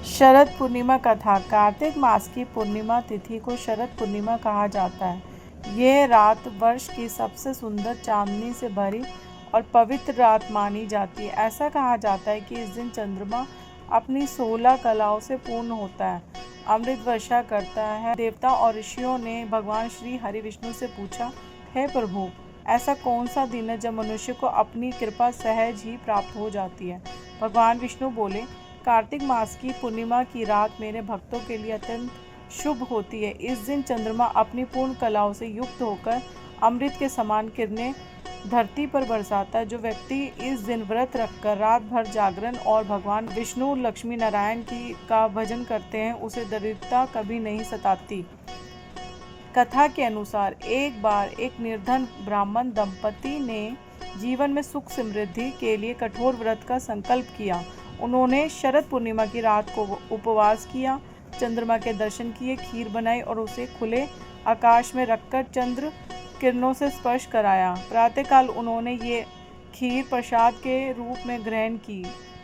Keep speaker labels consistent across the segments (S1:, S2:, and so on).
S1: शरद पूर्णिमा कथा। कार्तिक मास की पूर्णिमा तिथि को शरद पूर्णिमा कहा जाता है। यह रात वर्ष की सबसे सुंदर चांदनी से भरी और पवित्र रात मानी जाती है। ऐसा कहा जाता है कि इस दिन चंद्रमा अपनी 16 कलाओं से पूर्ण होता है, अमृत वर्षा करता है। देवता और ऋषियों ने भगवान श्री हरि विष्णु से पूछा, हे प्रभु, ऐसा कौन सा दिन है जब मनुष्य को अपनी कृपा सहज ही प्राप्त हो जाती है। भगवान विष्णु बोले, कार्तिक मास की पूर्णिमा की रात मेरे भक्तों के लिए अत्यंत शुभ होती है। इस दिन चंद्रमा अपनी पूर्ण कलाओं से युक्त होकर अमृत के समान किरणें धरती पर बरसाता है। जो व्यक्ति इस दिन व्रत रखकर रात भर जागरण और भगवान विष्णु लक्ष्मी नारायण का भजन करते हैं, उसे दरिद्रता कभी नहीं सताती। कथा के अनुसार एक बार एक निर्धन ब्राह्मण दंपति ने जीवन में सुख समृद्धि के लिए कठोर व्रत का संकल्प किया। उन्होंने शरद पूर्णिमा की रात को उपवास किया, चंद्रमा के दर्शन किए, खीर बनाई और उसे खुले आकाश में रखकर चंद्र किरणों से स्पर्श कराया। प्रातःकाल उन्होंने ये खीर प्रसाद के रूप में ग्रहण की।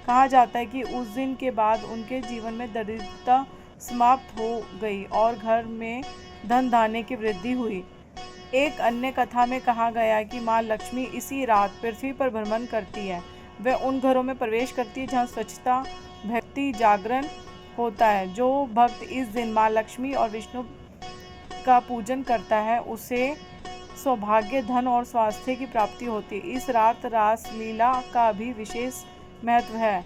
S1: कहा जाता है कि उस दिन के बाद उनके जीवन में दरिद्रता समाप्त हो गई और घर में धन धान्य की वृद्धि हुई। एक अन्य कथा में कहा गया कि माँ लक्ष्मी इसी रात पृथ्वी पर भ्रमण करती है। वह उन घरों में प्रवेश करती है जहाँ स्वच्छता, भक्ति, जागरण होता है। जो भक्त इस दिन माँ लक्ष्मी और विष्णु का पूजन करता है, उसे सौभाग्य, धन और स्वास्थ्य की प्राप्ति होती है। इस रात रास लीला का भी विशेष महत्व है।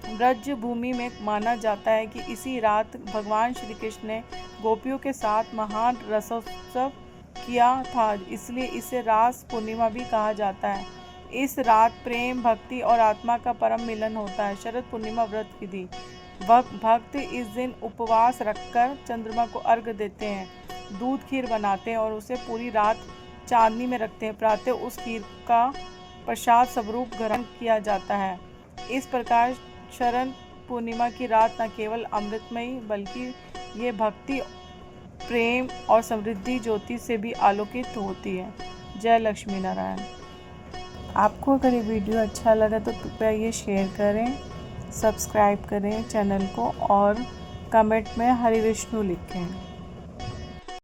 S1: ब्रज भूमि में माना जाता है कि इसी रात भगवान श्री कृष्ण ने गोपियों के साथ महान रसोत्सव किया था, इसलिए इसे रास पूर्णिमा भी कहा जाता है। इस रात प्रेम, भक्ति और आत्मा का परम मिलन होता है। शरद पूर्णिमा व्रत विधि। भक्त इस दिन उपवास रखकर चंद्रमा को अर्घ्य देते हैं, दूध खीर बनाते हैं और उसे पूरी रात चांदनी में रखते हैं। प्रातः उस खीर का प्रसाद स्वरूप ग्रहण किया जाता है। इस प्रकार शरद पूर्णिमा की रात न केवल अमृतमयी बल्कि ये भक्ति, प्रेम और समृद्धि ज्योति से भी आलोकित होती है। जय लक्ष्मी नारायण। आपको अगर ये वीडियो अच्छा लगा तो कृपया ये शेयर करें, सब्सक्राइब करें चैनल को और कमेंट में हरि विष्णु लिखें।